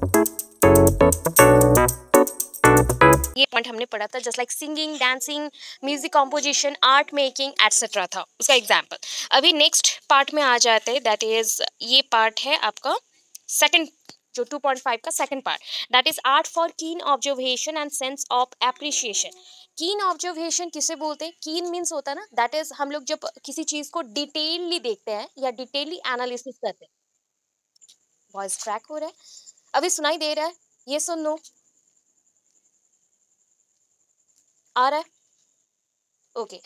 ये पॉइंट हमने पढ़ा था, just like singing, dancing, music composition, art making etcetera था उसका एग्जाम्पल। अभी नेक्स्ट पार्ट में आ जाते हैं, दैट इज ये पार्ट है आपका सेकंड, जो 2.5 का second part, that is art for keen observation and sense of appreciation. Keen observation किसे बोलते हैं? कीन मीन्स होता है ना, दैट इज हम लोग जब किसी चीज को डिटेलली देखते हैं या डिटेलली एनालिसिस करते हैं। वॉइस ट्रैक हो रहा है, अभी सुनाई दे रहा है? ये सुन लो, आ रहा है? ओके,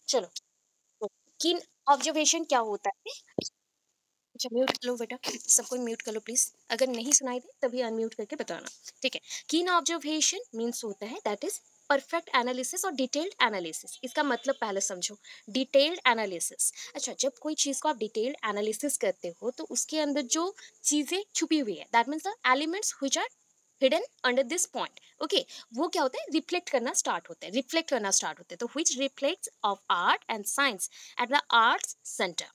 चलो। कीन ऑब्जर्वेशन क्या होता है? अच्छा, म्यूट कर लो बेटा, सबको म्यूट कर लो प्लीज, अगर नहीं सुनाई दे तभी अनम्यूट करके बताना, ठीक है? कीन ऑब्जर्वेशन मीन्स होता है दैट इज परफेक्ट एनालिसिस और डिटेल्ड एनालिसिस। इसका मतलब पहले समझो, डिटेल्ड एनालिसिस। अच्छा, जब कोई चीज को आप डिटेल्ड एनालिसिस करते हो तो उसके अंदर जो चीजें छुपी हुई है, that means the elements which are hidden under this point, okay, वो क्या होता है? रिफ्लेक्ट करना स्टार्ट होते हैं, रिफ्लेक्ट करना स्टार्ट होते हैं। तो which reflects of art and science at the arts centre.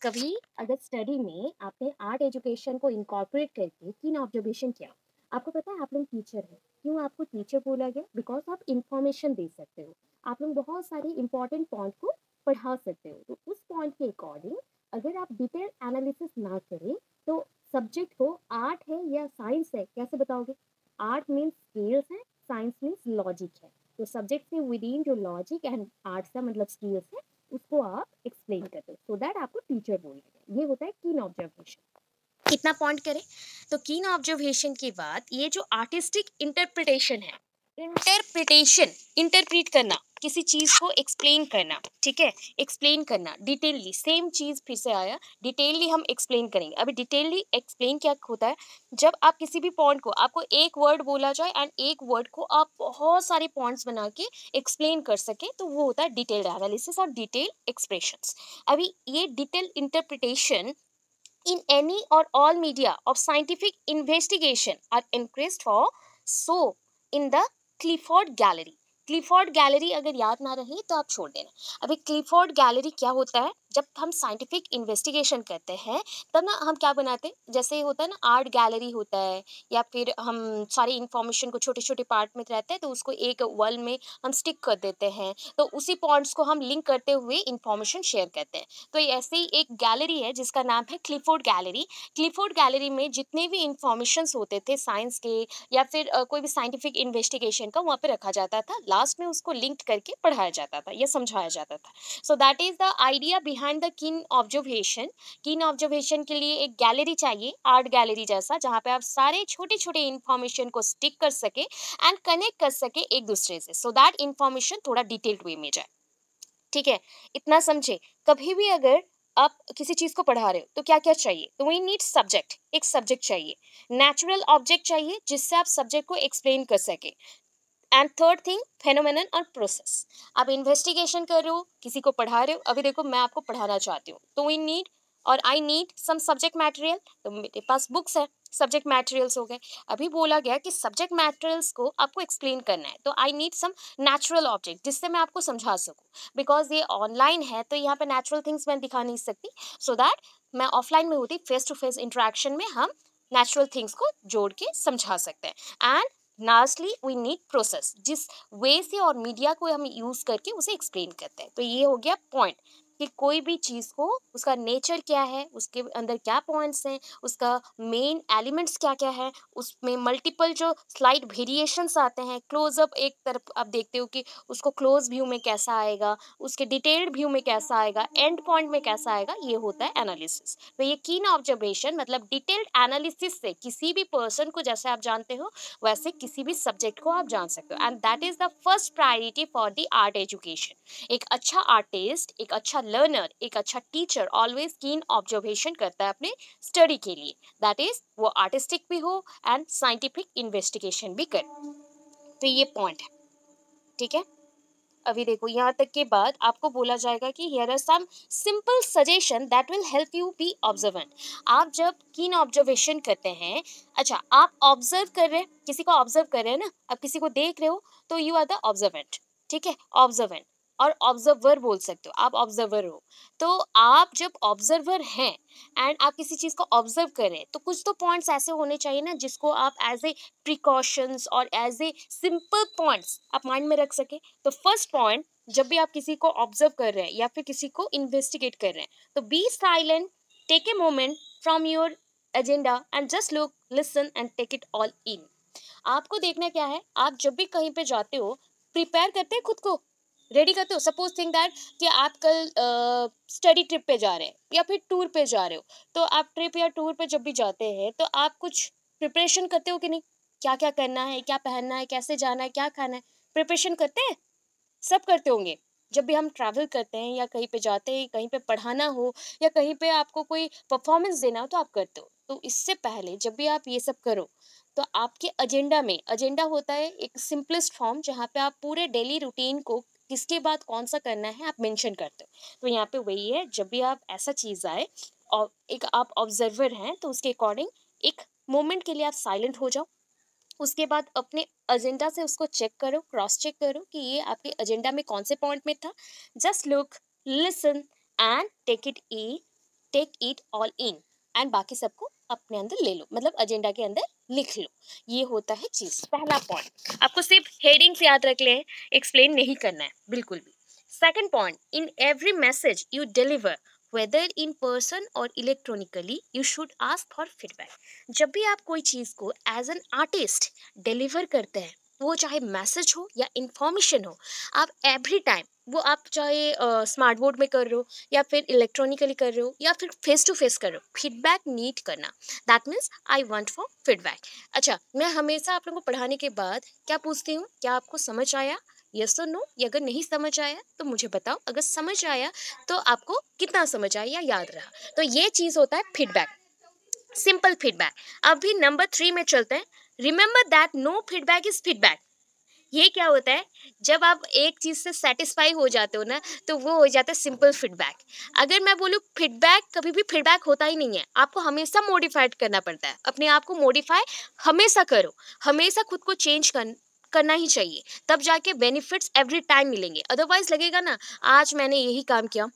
कभी अगर स्टडी में आपने आर्ट एजुकेशन को इनकॉर्पोरेट करके कीन ऑब्जर्वेशन किया, आपको पता है आप लोग टीचर हैं, क्यों आपको टीचर बोला गया? बिकॉज आप इंफॉर्मेशन दे सकते हो, आप लोग बहुत सारे इंपॉर्टेंट पॉइंट को पढ़ा सकते हो। तो उस पॉइंट के अकॉर्डिंग अगर आप डिटेल एनालिसिस ना करें तो सब्जेक्ट को आर्ट है या साइंस है कैसे बताओगे? आर्ट मीन्स स्किल्स है, साइंस मीन्स लॉजिक है। तो सब्जेक्ट से विद इन जो लॉजिक एंड आर्ट्स का मतलब स्किल्स है उसको आप एक्सप्लेन करते हो, सो दैट आपको टीचर बोलेगा। ये होता है कीन ऑब्जर्वेशन। कितना पॉइंट करें तो कीन ऑब्जर्वेशन के बाद ये जो आर्टिस्टिक इंटरप्रिटेशन है, इंटरप्रिटेशन, इंटरप्रीट करना, किसी चीज को एक्सप्लेन करना, ठीक है? एक्सप्लेन करना डिटेलली, सेम चीज फिर से आया, डिटेलली हम एक्सप्लेन करेंगे। अभी डिटेलली एक्सप्लेन क्या होता है? जब आप किसी भी पॉइंट को, आपको एक वर्ड बोला जाए एंड एक वर्ड को आप बहुत सारे पॉइंट्स बना के एक्सप्लेन कर सके, तो वो होता है डिटेल्ड एनालिसिस और डिटेल एक्सप्रेशंस। अभी ये detail interpretation in any or all media of scientific investigation are encouraged for so in the Clifford Gallery। Clifford gallery अगर याद ना रही तो आप छोड़ देना। अभी क्लिफोर्ड गैलरी क्या होता है? जब हम साइंटिफिक इन्वेस्टिगेशन करते हैं तब ना हम क्या बनाते हैं, जैसे होता है ना आर्ट गैलरी होता है, या फिर हम सारी इंफॉर्मेशन को छोटे छोटे पार्ट में रहते हैं तो उसको एक वॉल में हम स्टिक कर देते हैं, तो उसी पॉइंट्स को हम लिंक करते हुए इंफॉर्मेशन शेयर करते हैं। तो ये ऐसे ही एक गैलरी है जिसका नाम है क्लिफोर्ड गैलरी। क्लिफोर्ड गैलरी में जितने भी इंफॉर्मेशंस होते थे साइंस के या फिर कोई भी साइंटिफिक इन्वेस्टिगेशन का, वहाँ पे रखा जाता था, लास्ट में उसको लिंक करके पढ़ाया जाता था या समझाया जाता था। So that is the idea behind the कीन ऑब्जर्वेशन। कीन ऑब्जर्वेशन के लिए एक गैलरी चाहिए, आर्ट गैलरी जैसा, जहाँ पे आप सारे छोटे छोटे इंफॉर्मेशन को स्टिक कर सके एंड कनेक्ट कर सके एक दूसरे से, सो दैट इंफॉर्मेशन थोड़ा डिटेल्ड वे में जाए, ठीक है? इतना समझे। कभी भी अगर आप किसी चीज को पढ़ा रहे हो तो क्या क्या चाहिए? तो वी नीड सब्जेक्ट, एक सब्जेक्ट चाहिए, नेचुरल ऑब्जेक्ट चाहिए जिससे आप सब्जेक्ट को एक्सप्लेन कर सके, एंड थर्ड थिंग फेनोमेनन और प्रोसेस। आप इन्वेस्टिगेशन कर रहे हो, किसी को पढ़ा रहे हो, अभी देखो मैं आपको पढ़ाना चाहती हूँ तो वी नीड और I need some subject material, तो मेरे पास बुक्स है, सब्जेक्ट मटेरियल्स हो गए। अभी बोला गया कि सब्जेक्ट मटेरियल्स को आपको एक्सप्लेन करना है, तो I need some natural object जिससे मैं आपको समझा सकूं, बिकॉज ये ऑनलाइन है तो यहाँ पे नेचुरल थिंग्स मैं दिखा नहीं सकती, सो दैट मैं ऑफलाइन में होती, फेस टू फेस इंटरेक्शन में हम नेचुरल थिंग्स को जोड़ के समझा सकते हैं। And lastly we need process, जिस वे से और मीडिया को हम यूज करके उसे एक्सप्लेन करते हैं। तो ये हो गया पॉइंट कि कोई भी चीज को उसका नेचर क्या है, उसके अंदर क्या पॉइंट्स हैं, उसका मेन एलिमेंट्स क्या क्या है, उसमें मल्टीपल जो स्लाइड वेरिएशंस आते हैं, क्लोजअप एक तरफ आप देखते हो कि उसको क्लोज व्यू में कैसा आएगा, उसके डिटेल्ड व्यू में कैसा आएगा, एंड पॉइंट में कैसा आएगा, ये होता है एनालिसिस। तो ये कीन ऑब्जर्वेशन मतलब डिटेल्ड एनालिसिस से किसी भी पर्सन को, जैसे आप जानते हो वैसे किसी भी सब्जेक्ट को आप जान सकते हो, and that is the first priority for the art education. एक अच्छा आर्टिस्ट, एक अच्छा लर्नर, एक अच्छा टीचर ऑलवेज कीन ऑब्जर्वेशन करता है अपने स्टडी के लिए, दैट इज वो आर्टिस्टिक भी हो एंड साइंटिफिक इन्वेस्टिगेशन भी करे। तो ये पॉइंट है, ठीक है? अभी देखो यहाँ तक के बाद आपको बोला जाएगा कि here are some simple suggestion that will help you be observant. आप जब कीन ऑब्जर्वेशन करते हैं, अच्छा आप ऑब्जर्व कर रहे हैं, किसी को ऑब्जर्व कर रहे हैं ना, आप किसी को देख रहे हो तो यू आर द ऑब्जर्वेंट, ठीक है? ऑब्जर्वेंट। और ऑब्जर्वर बोल सकते हो, आप ऑब्जर्वर हो। तो आप जब ऑब्जर्वर हैं एंड आप किसी चीज को ऑब्जर्व कर रहे हैं, तो कुछ तो पॉइंट्स ऐसे होने चाहिए ना जिसको आप एज ए प्रिकॉशंस और एज ए सिंपल पॉइंट्स आप माइंड में रख सके। तो फर्स्ट पॉइंट, जब भी आप किसी को ऑब्जर्व कर रहे हैं या फिर किसी को इन्वेस्टिगेट कर रहे हैं, तो be silent, take a moment from your agenda and just look, listen and take it all in. आपको देखना क्या है, आप जब भी कहीं पे जाते हो, प्रिपेयर करते हैं खुद को, रेडी करते हो। सपोज थिंक दैट कि आप कल स्टडी ट्रिप पे जा रहे हैं या फिर टूर पे जा रहे हो, तो आप ट्रिप या टूर पे जब भी जाते हैं तो आप कुछ प्रिपरेशन करते हो कि नहीं? क्या क्या करना है, क्या पहनना है, कैसे जाना है, क्या खाना है, प्रिपरेशन करते हैं, सब करते होंगे। जब भी हम ट्रैवल करते हैं या कहीं पे जाते हैं, कहीं पे पढ़ाना हो या कहीं पे आपको कोई परफॉर्मेंस देना हो, तो आप करते हो। तो इससे पहले जब भी आप ये सब करो, तो आपके एजेंडा में, एजेंडा होता है एक सिंपलेस्ट फॉर्म जहाँ पे आप पूरे डेली रूटीन को किसके बाद कौन सा करना है आप मेंशन करते हो। तो यहाँ पे वही है, जब भी आप ऐसा चीज आए और एक आप ऑब्जर्वर हैं, तो उसके अकॉर्डिंग एक मोमेंट के लिए आप साइलेंट हो जाओ। उसके बाद अपने एजेंडा से उसको चेक करो, क्रॉस चेक करो कि ये आपके एजेंडा में कौन से पॉइंट में था। Just look, listen and take it all in, and बाकी सबको अपने अंदर ले लो, मतलब एजेंडा के अंदर लिख लो। ये होता है चीज, पहला पॉइंट। आपको सिर्फ हेडिंग्स याद रख ले, एक्सप्लेन नहीं करना है बिल्कुल भी। Second point, in every message you deliver, whether in person or electronically, you should ask for feedback। जब भी आप कोई चीज को एज एन आर्टिस्ट डिलीवर करते हैं, वो चाहे मैसेज हो या इंफॉर्मेशन हो, आप एवरी टाइम, वो आप चाहे स्मार्ट बोर्ड में कर रहे हो या फिर इलेक्ट्रॉनिकली कर रहे हो या फिर फेस टू फेस कर रहे हो, फीडबैक नीड करना। That means I want for feedback. अच्छा, मैं हमेशा आप लोगों को पढ़ाने के बाद क्या पूछती हूँ, क्या आपको समझ आया, यस और नो। ये अगर नहीं समझ आया तो मुझे बताओ, अगर समझ आया तो आपको कितना समझ आया या याद रहा। तो ये चीज होता है फीडबैक, सिंपल फीडबैक। अभी नंबर 3 में चलते हैं। Remember that no feedback is feedback. ये क्या होता है, जब आप एक चीज से सेटिस्फाई हो जाते हो ना, तो वो हो जाता है सिंपल फीडबैक। अगर मैं बोलूँ फीडबैक, कभी भी फीडबैक होता ही नहीं है, आपको हमेशा मॉडिफाइड करना पड़ता है, अपने आप को मॉडिफाई हमेशा करो, हमेशा खुद को चेंज करना ही चाहिए, तब जाके बेनिफिट्स एवरी टाइम मिलेंगे। अदरवाइज लगेगा ना, आज मैंने यही काम किया,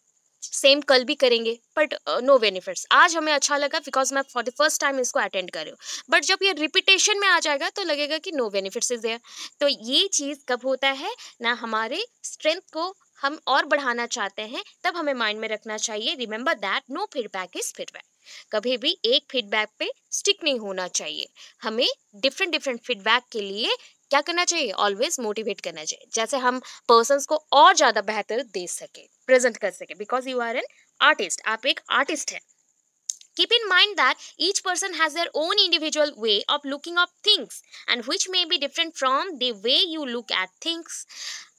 सेम कल भी करेंगे, बट नो बेनिफिट्स। आज हमें अच्छा लगा बिकॉज मैं फॉर द फर्स्ट टाइम इसको अटेंड कर रही हूँ, बट जब ये रिपीटेशन में आ जाएगा तो लगेगा कि नो बेनिफिट्स इज देयर। तो ये चीज़ कब होता है ना, हमारे स्ट्रेंथ को हम और बढ़ाना चाहते हैं, तब हमें माइंड में रखना चाहिए, remember that no feedback is feedback. कभी भी एक फीडबैक पे स्टिक नहीं होना चाहिए, हमें डिफरेंट डिफरेंट फीडबैक के लिए क्या करना चाहिए, ऑलवेज मोटिवेट करना चाहिए, जैसे हम पर्सन्स को और ज़्यादा बेहतर दे सके, प्रेजेंट कर सके, because you are an artist, आप एक आर्टिस्ट हैं। Keep in mind that each person has their own individual way of looking at things and which may be different from the way you look at things।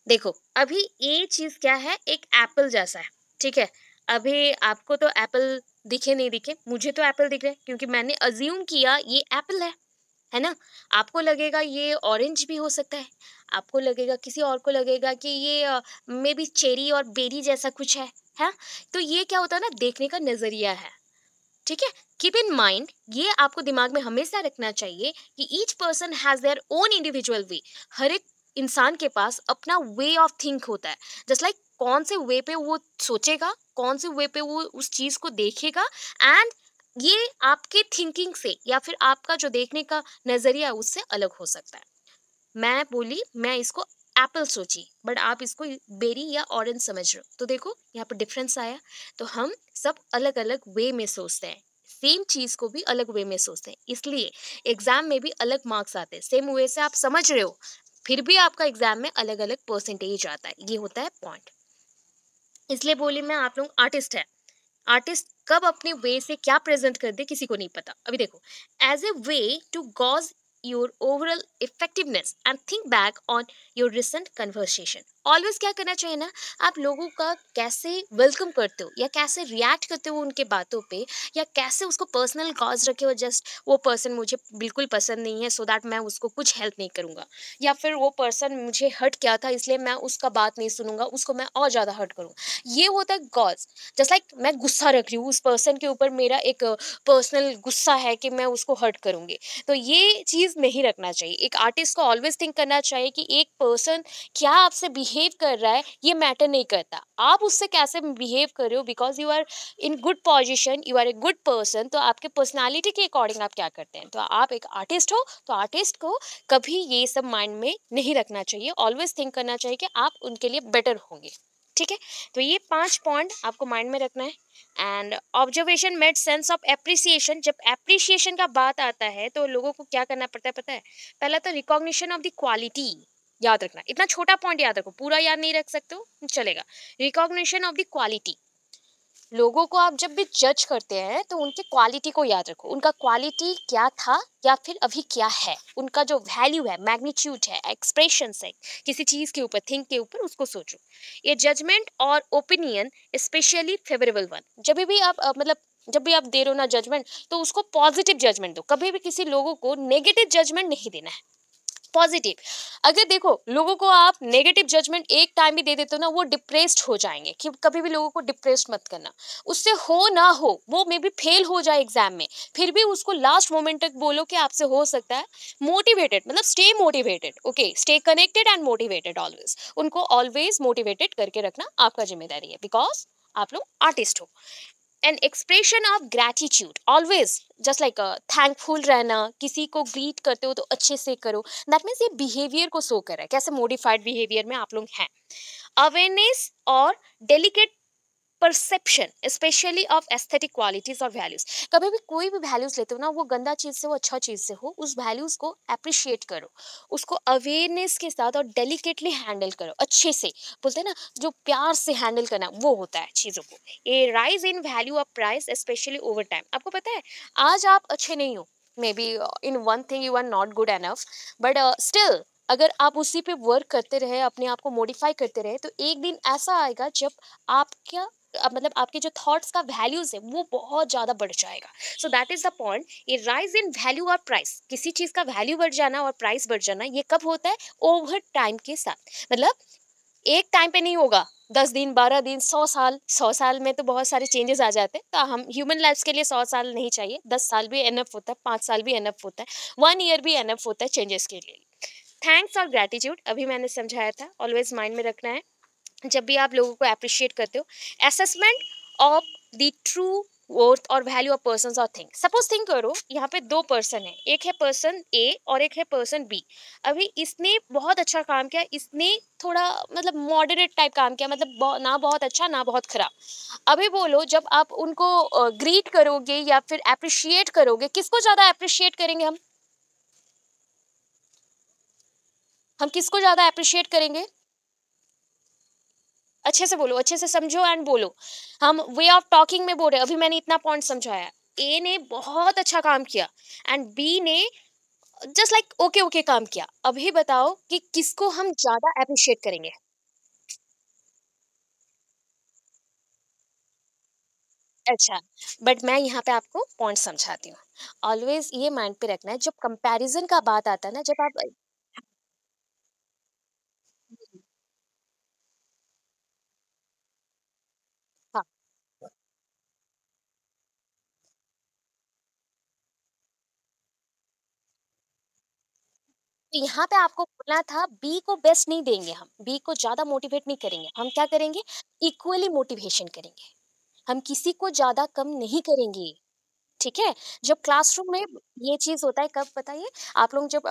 देखो, अभी ये चीज क्या है, एक एप्पल जैसा है, ठीक है। अभी आपको तो एप्पल दिखे नहीं दिखे, मुझे तो एप्पल दिख रहा है क्योंकि मैंने अज्यूम किया ये एप्पल है ना। आपको लगेगा ये ऑरेंज भी हो सकता है, आपको लगेगा, किसी और को लगेगा कि ये मे बी चेरी और बेरी जैसा कुछ है। तो ये क्या होता है ना, देखने का नजरिया है, ठीक है। कीप इन माइंड, ये आपको दिमाग में हमेशा रखना चाहिए कि each person has their own individual way. हर एक इंसान के पास अपना वे ऑफ थिंक होता है, जस्ट लाइक कौन से वे पे वो सोचेगा, कौन से वे पे वो उस चीज को देखेगा, एंड ये आपके थिंकिंग से या फिर आपका जो देखने का नजरिया है उससे अलग हो सकता है। मैं बोली, मैं इसको एप्पल सोची, बट आप इसको बेरी या ऑरेंज समझ रहे हो, तो देखो यहाँ पर डिफरेंस आया। तो हम सब अलग अलग वे में सोचते हैं, सेम चीज को भी अलग वे में सोचते हैं, इसलिए एग्जाम में भी अलग मार्क्स आते हैं। सेम वे से आप समझ रहे हो, फिर भी आपका एग्जाम में अलग अलग परसेंटेज आता है, ये होता है पॉइंट। इसलिए बोली मैं, आप लोग आर्टिस्ट है, आर्टिस्ट कब अपने वे से क्या प्रेजेंट कर दे किसी को नहीं पता। अभी देखो, as a way to gauge your overall effectiveness and think back on your recent conversation. Always क्या करना चाहिए ना, आप लोगों का कैसे वेलकम करते हो या कैसे रिएक्ट करते हो उनके बातों पे, या कैसे उसको पर्सनल कॉज रखे हो, जस्ट वो पर्सन मुझे बिल्कुल पसंद नहीं है सो दैट मैं उसको कुछ हेल्प नहीं करूँगा, या फिर वो पर्सन मुझे हर्ट किया था इसलिए मैं उसका बात नहीं सुनूंगा, उसको मैं और ज़्यादा हर्ट करूँगा। ये होता है गॉज, जस्ट लाइक मैं गुस्सा रख रही हूँ उस पर्सन के ऊपर, मेरा एक पर्सनल गुस्सा है कि मैं उसको हर्ट करूँगी। तो ये चीज़ नहीं रखना चाहिए। एक आर्टिस्ट को ऑलवेज थिंक करना चाहिए कि एक पर्सन क्या आपसे बिहेव कर रहा है ये मैटर नहीं करता, आप उससे कैसे बिहेव कर रहे हो, because you are in good position, you are a good person, तो आपके पर्सनालिटी के अकॉर्डिंग आप क्या करते हैं। तो आप एक आर्टिस्ट हो, तो आर्टिस्ट को कभी ये सब माइंड में नहीं रखना चाहिए, ऑलवेज थिंक करना चाहिए कि आप उनके लिए बेटर होंगे। ठीक है, तो ये 5 पॉइंट आपको माइंड में रखना है। And observation made sense of appreciation, जब एप्रिसिएशन का बात आता है तो लोगों को क्या करना पड़ता है पता है, पहला तो रिकॉग्निशन ऑफ द क्वालिटी याद रखना, इतना छोटा पॉइंट याद रखो, पूरा याद नहीं रख सकते हो चलेगा। रिकॉग्निशन ऑफ द क्वालिटी, लोगों को आप जब भी जज करते हैं तो उनके क्वालिटी को याद रखो, उनका क्वालिटी क्या था या फिर अभी क्या है, उनका जो वैल्यू है, मैग्नीट्यूड है, एक्सप्रेशंस है किसी चीज के ऊपर, थिंक के ऊपर, उसको सोचो। ये जजमेंट और ओपिनियन स्पेशली फेवरेबल वन, जब भी आप मतलब जब भी आप दे रहे हो ना जजमेंट, तो उसको पॉजिटिव जजमेंट दो, कभी भी किसी लोगों को नेगेटिव जजमेंट नहीं देना है, पॉजिटिव। अगर देखो लोगों को आप नेगेटिव जजमेंट एक टाइम भी दे देते हो ना, वो डिप्रेस्ड हो जाएंगे, कि कभी भी लोगों को डिप्रेस्ड मत करना, उससे हो ना हो वो मे बी फेल हो जाए एग्जाम में, फिर भी उसको लास्ट मोमेंट तक बोलो कि आपसे हो सकता है। मोटिवेटेड मतलब stay motivated, okay, stay connected and motivated, always उनको ऑलवेज मोटिवेटेड करके रखना आपका जिम्मेदारी है, बिकॉज आप लोग आर्टिस्ट हो। An expression of gratitude, always just like thankful रहना, किसी को ग्रीट करते हो तो अच्छे से करो, दैट मीन्स ये बिहेवियर को शो कर रहा है, कैसे मॉडिफाइड बिहेवियर में आप लोग हैं। अवेयरनेस और delicate perception specially of aesthetic qualities और वैल्यूज, कभी भी कोई भी वैल्यूज लेते हो ना, वो गंदा चीज से हो अच्छा चीज से हो, उस वैल्यूज को अप्रिशिएट करो, उसको अवेयरनेस के साथ और डेलिकेटली हैंडल करो, अच्छे से, बोलते हैं ना जो प्यार से हैंडल करना, वो होता है चीजों को। A rise in value of price specially over time, आपको पता है आज आप अच्छे नहीं हो, maybe in one thing you are not good enough, but still अगर आप उसी पे वर्क करते रहे, अपने आप को मॉडिफाई करते रहे, तो एक दिन ऐसा आएगा जब आपका मतलब आपके जो थॉट्स का वैल्यूज है वो बहुत ज्यादा बढ़ जाएगा। So that is the point, ये राइज इन वैल्यू और प्राइस, किसी चीज का वैल्यू बढ़ जाना और प्राइस बढ़ जाना, ये कब होता है, ओवर टाइम के साथ, मतलब एक टाइम पे नहीं होगा, 10 दिन 12 दिन 100 साल, 100 साल में तो बहुत सारे चेंजेस आ जाते हैं, तो हम ह्यूमन लाइफ के लिए 100 साल नहीं चाहिए, 10 साल भी एनफ होता है, 5 साल भी एनफ होता है, 1 ईयर भी एनफ होता है चेंजेस के लिए। थैंक्स और ग्रेटिट्यूड अभी मैंने समझाया था, ऑलवेज माइंड में रखना है जब भी आप लोगों को अप्रिशिएट करते हो। Assessment of the true worth और वैल्यू ऑफ पर्सन और थिंग, सपोज थिंक करो यहाँ पे 2 पर्सन है, एक है पर्सन ए और एक है पर्सन बी। अभी इसने बहुत अच्छा काम किया, इसने थोड़ा मतलब मॉडरेट टाइप काम किया, मतलब ना बहुत अच्छा ना बहुत खराब। अभी बोलो जब आप उनको ग्रीट करोगे या फिर अप्रिशिएट करोगे, किसको ज्यादा अप्रिशिएट करेंगे हम किसको ज्यादा अप्रिशिएट करेंगे, अच्छे से बोलो, अच्छे से समझो एंड बोलो, हम वे ऑफ टॉकिंग में बोल रहे हैं, अभी मैंने इतना पॉइंट समझाया, ए ने बहुत अच्छा काम किया एंड बी ने जस्ट लाइक ओके ओके काम किया, अभी बताओ कि किसको हम ज्यादा अप्रिशिएट करेंगे। अच्छा, बट मैं यहाँ पे आपको पॉइंट समझाती हूँ, ऑलवेज ये माइंड पे रखना है जब कंपैरिजन का बात आता है ना, जब आप हाँ, तो यहाँ पे आपको बोलना था बी को बेस्ट नहीं देंगे, हम बी को ज्यादा मोटिवेट नहीं करेंगे, हम क्या करेंगे, इक्वली मोटिवेशन करेंगे, हम किसी को ज्यादा कम नहीं करेंगे। ठीक है, जब क्लासरूम में ये चीज होता है कब बताइए, आप लोग जब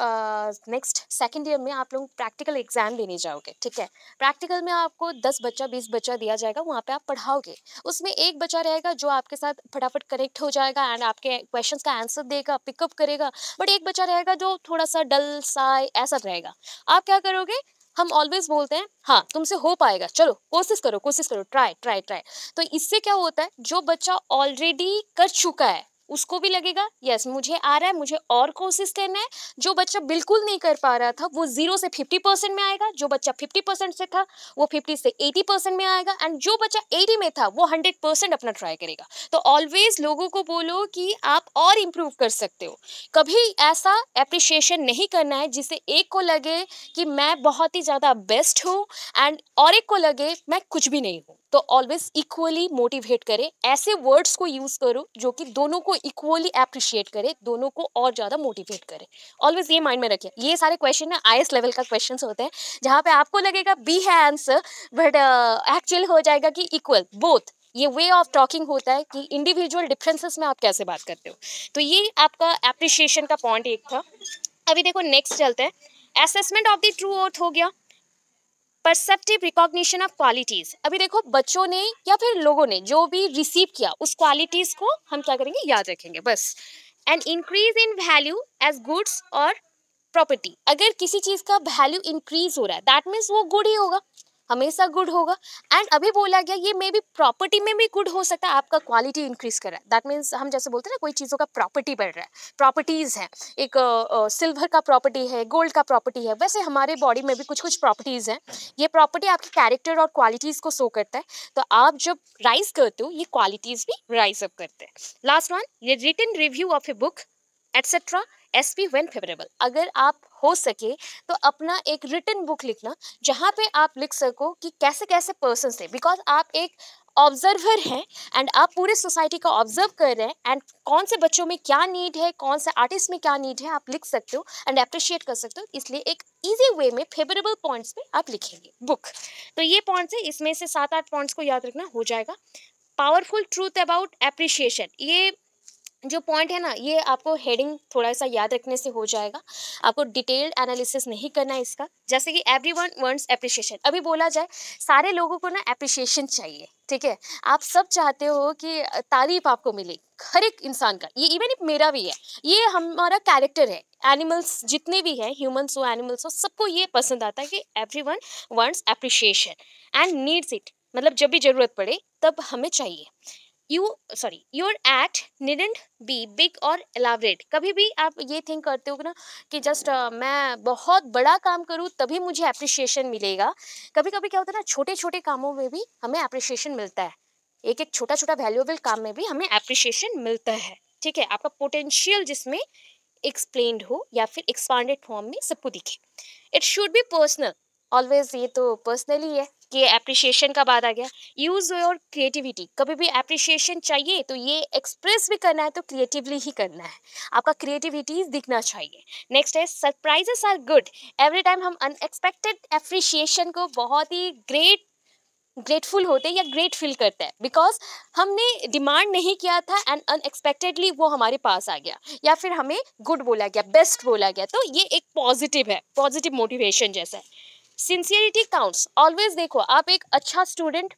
नेक्स्ट सेकंड ईयर में आप लोग प्रैक्टिकल एग्जाम देने जाओगे, ठीक है, प्रैक्टिकल में आपको 10 बच्चा 20 बच्चा दिया जाएगा, वहाँ पे आप पढ़ाओगे, उसमें एक बच्चा रहेगा जो आपके साथ फटाफट करेक्ट हो जाएगा एंड आपके क्वेश्चंस का आंसर देगा, पिकअप करेगा, बट एक बच्चा रहेगा जो थोड़ा सा डल सा ऐसा रहेगा, आप क्या करोगे, हम ऑलवेज बोलते हैं हाँ तुमसे हो पाएगा, चलो कोशिश करो, ट्राई ट्राई ट्राई। तो इससे क्या होता है, जो बच्चा ऑलरेडी कर चुका है उसको भी लगेगा यस मुझे आ रहा है, मुझे और कोशिश करना है। जो बच्चा बिल्कुल नहीं कर पा रहा था वो 0 से 50% में आएगा, जो बच्चा 50% से था वो 50 से 80% में आएगा, एंड जो बच्चा 80 में था वो 100% अपना ट्राई करेगा। तो ऑलवेज लोगों को बोलो कि आप और इम्प्रूव कर सकते हो, कभी ऐसा अप्रिशिएशन नहीं करना है जिससे एक को लगे कि मैं बहुत ही ज्यादा बेस्ट हूँ एंड और एक को लगे मैं कुछ भी नहीं हूँ। तो ऑलवेज इक्वली मोटिवेट करे, ऐसे वर्ड्स को यूज करो जो कि दोनों को इक्वली अप्रिशिएट करे, दोनों को और ज्यादा मोटिवेट करे। ऑलवेज ये माइंड में रखिए, ये सारे क्वेश्चन ना आईएएस लेवल का क्वेश्चन होते हैं जहाँ पे आपको लगेगा बी है आंसर, बट एक्चुअल हो जाएगा कि इक्वल बोथ। ये वे ऑफ टॉकिंग होता है कि इंडिविजुअल डिफरेंसेस में आप कैसे बात करते हो। तो ये आपका एप्रिशिएशन का पॉइंट एक था। अभी देखो नेक्स्ट चलते हैं, असेसमेंट ऑफ द ट्रू अर्थ हो गया, परसेप्टिव रिकॉग्निशन ऑफ क्वालिटीज। अभी देखो बच्चों ने या फिर लोगों ने जो भी रिसीव किया उस क्वालिटीज को हम क्या करेंगे, याद रखेंगे बस। And increase in value as goods और प्रॉपर्टी, अगर किसी चीज का वैल्यू इंक्रीज हो रहा है दैट मीन्स वो गुड ही होगा, हमेशा गुड होगा। एंड अभी बोला गया ये मे बी प्रॉपर्टी में भी गुड हो सकता है, आपका क्वालिटी इंक्रीज कर रहा है, दैट मीन्स हम जैसे बोलते हैं ना कोई चीज़ों का प्रॉपर्टी बढ़ रहा है, प्रॉपर्टीज हैं, एक सिल्वर का प्रॉपर्टी है, गोल्ड का प्रॉपर्टी है, वैसे हमारे बॉडी में भी कुछ कुछ प्रॉपर्टीज हैं। ये प्रॉपर्टी आपके कैरेक्टर और क्वालिटीज को शो करता है, तो आप जब राइज करते हो ये क्वालिटीज भी राइज अप करते हैं। लास्ट वन, ये written review of a book etcetera esp when favourable, अगर आप हो सके तो अपना एक रिटन बुक लिखना जहाँ पे आप लिख सको कि कैसे कैसे पर्सन थे, बिकॉज आप एक ऑब्जर्वर हैं एंड आप पूरे सोसाइटी का ऑब्जर्व कर रहे हैं एंड कौन से बच्चों में क्या नीड है, कौन से आर्टिस्ट में क्या नीड है आप लिख सकते हो एंड अप्रिशिएट कर सकते हो, इसलिए एक इजी वे में फेवरेबल पॉइंट्स पे आप लिखेंगे बुक। तो ये पॉइंट्स है, इसमें से 7-8 पॉइंट्स को याद रखना हो जाएगा। पावरफुल ट्रूथ अबाउट एप्रिशिएशन, ये जो पॉइंट है ना ये आपको हेडिंग थोड़ा सा याद रखने से हो जाएगा, आपको डिटेल्ड एनालिसिस नहीं करना है इसका। जैसे कि एवरीवन वांट्स एप्रिशिएशन, अभी बोला जाए सारे लोगों को ना एप्रिशिएशन चाहिए, ठीक है, आप सब चाहते हो कि तारीफ आपको मिले, हर एक इंसान का, ये इवन इफ मेरा भी है, ये हमारा कैरेक्टर है, एनिमल्स जितने भी हैं, ह्यूमंस हो एनिमल्स हो, सबको ये पसंद आता है कि everyone wants appreciation and needs it, मतलब जब भी जरूरत पड़े तब हमें चाहिए। Your act needn't B big और एलाबरेट, कभी भी आप ये थिंक करते हो ना कि जस्ट मैं बहुत बड़ा काम करूँ तभी मुझे अप्रिशिएशन मिलेगा। कभी कभी क्या होता है ना, छोटे छोटे कामों में भी हमें अप्रिशिएशन मिलता है, एक एक छोटा छोटा वैल्यूएबल काम में भी हमें अप्रिशिएशन मिलता है, ठीक है, आपका पोटेंशियल जिसमें एक्सप्लेन्ड हो या फिर एक्सपांडेड फॉर्म में सबको दिखे। It should be personal, always ये तो पर्सनली है कि एप्रिशिएशन का बात आ गया। यूज योर क्रिएटिविटी, कभी भी एप्रिशिएशन चाहिए तो ये एक्सप्रेस भी करना है तो क्रिएटिवली ही करना है, आपका क्रिएटिविटी दिखना चाहिए। नेक्स्ट है surprises are good, every time हम अनएक्सपेक्टेड एप्रिशिएशन को बहुत ही ग्रेटफुल होते हैं या ग्रेट फील करते हैं, बिकॉज हमने डिमांड नहीं किया था एंड अनएक्सपेक्टेडली वो हमारे पास आ गया या फिर हमें गुड बोला गया, बेस्ट बोला गया, तो ये एक पॉजिटिव है, पॉजिटिव मोटिवेशन जैसा है। सिंसियरिटी काउंट्स, ऑलवेज देखो आप एक अच्छा स्टूडेंट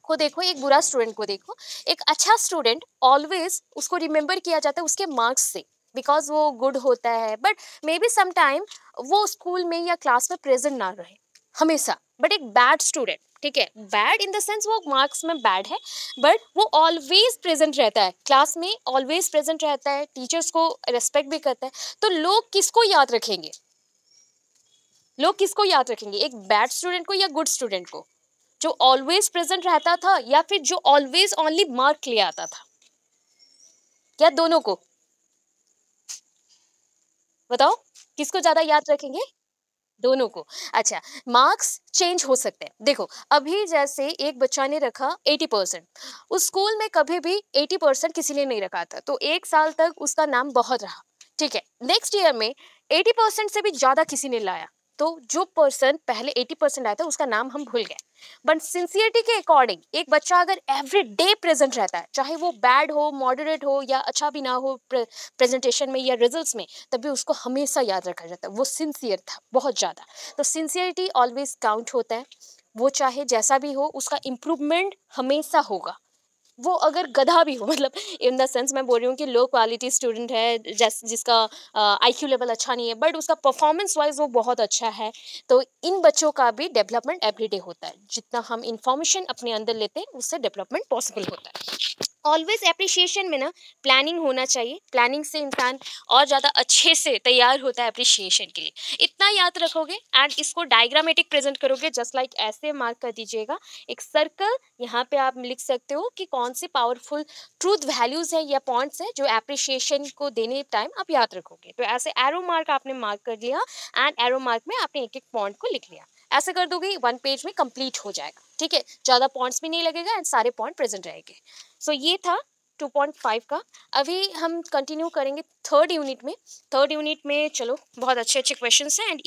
को देखो, एक बुरा स्टूडेंट को देखो, एक अच्छा स्टूडेंट ऑलवेज उसको रिमेंबर किया जाता है उसके मार्क्स से, बिकॉज वो गुड होता है, बट मे बी समटाइम वो स्कूल में या क्लास में प्रेजेंट ना रहे हमेशा। बट एक बैड स्टूडेंट, ठीक है, बैड इन द सेंस वो मार्क्स में बैड है बट वो ऑलवेज प्रेजेंट रहता है क्लास में, ऑलवेज प्रेजेंट रहता है, टीचर्स को रेस्पेक्ट भी करता है, तो लोग किसको याद रखेंगे, लोग किसको याद रखेंगे, एक बैड स्टूडेंट को या गुड स्टूडेंट को, जो ऑलवेज प्रेजेंट रहता था या फिर जो ऑलवेज ओनली मार्क ले आता था, या दोनों को, बताओ किसको ज्यादा याद रखेंगे, दोनों को। अच्छा, मार्क्स चेंज हो सकते हैं, देखो अभी जैसे एक बच्चा ने रखा 80%, उस स्कूल में कभी भी 80% किसी ने नहीं रखा था, तो 1 साल तक उसका नाम बहुत रहा, ठीक है, नेक्स्ट ईयर में 80% से भी ज्यादा किसी ने लाया, तो जो पर्सन पहले 80% आया था उसका नाम हम भूल गए। बट सिंसियरिटी के अकॉर्डिंग एक बच्चा अगर एवरी डे प्रेजेंट रहता है, चाहे वो बैड हो, मॉडरेट हो या अच्छा भी ना हो प्रेजेंटेशन में या रिजल्ट्स में, तभी उसको हमेशा याद रखा जाता है, वो सिंसियर था बहुत ज़्यादा। तो सिंसियरिटी ऑलवेज काउंट होता है, वो चाहे जैसा भी हो उसका इम्प्रूवमेंट हमेशा होगा, वो अगर गधा भी हो, मतलब इन द सेंस मैं बोल रही हूँ कि लो क्वालिटी स्टूडेंट है जिसका आईक्यू लेवल अच्छा नहीं है बट उसका परफॉर्मेंस वाइज वो बहुत अच्छा है, तो इन बच्चों का भी डेवलपमेंट एवरीडे होता है, जितना हम इंफॉर्मेशन अपने अंदर लेते हैं उससे डेवलपमेंट पॉसिबल होता है। ऑलवेज एप्रिशिएशन में ना प्लानिंग होना चाहिए, प्लानिंग से इंसान और ज़्यादा अच्छे से तैयार होता है एप्रिशिएशन के लिए, इतना याद रखोगे एंड इसको डायग्रामेटिक प्रेजेंट करोगे, जस्ट लाइक ऐसे मार्क कर दीजिएगा एक सर्कल, यहाँ पे आप लिख सकते हो कि कौन सी पावरफुल ट्रूथ वैल्यूज है या पॉइंट्स है जो एप्रिशिएशन को देने टाइम आप याद रखोगे, तो ऐसे एरो मार्क आपने मार्क कर लिया एंड एरो मार्क में आपने एक एक पॉइंट को लिख लिया। ऐसे कर दोगे 1 पेज में कंप्लीट हो जाएगा, ठीक है? ज़्यादा पॉइंट्स भी नहीं लगेगा एंड सारे पॉइंट प्रेजेंट रहेंगे। सो ये था 2.5 का। अभी हम कंटिन्यू करेंगे थर्ड यूनिट में। थर्ड यूनिट में चलो बहुत अच्छे-अच्छे क्वेश्चंस हैं एंड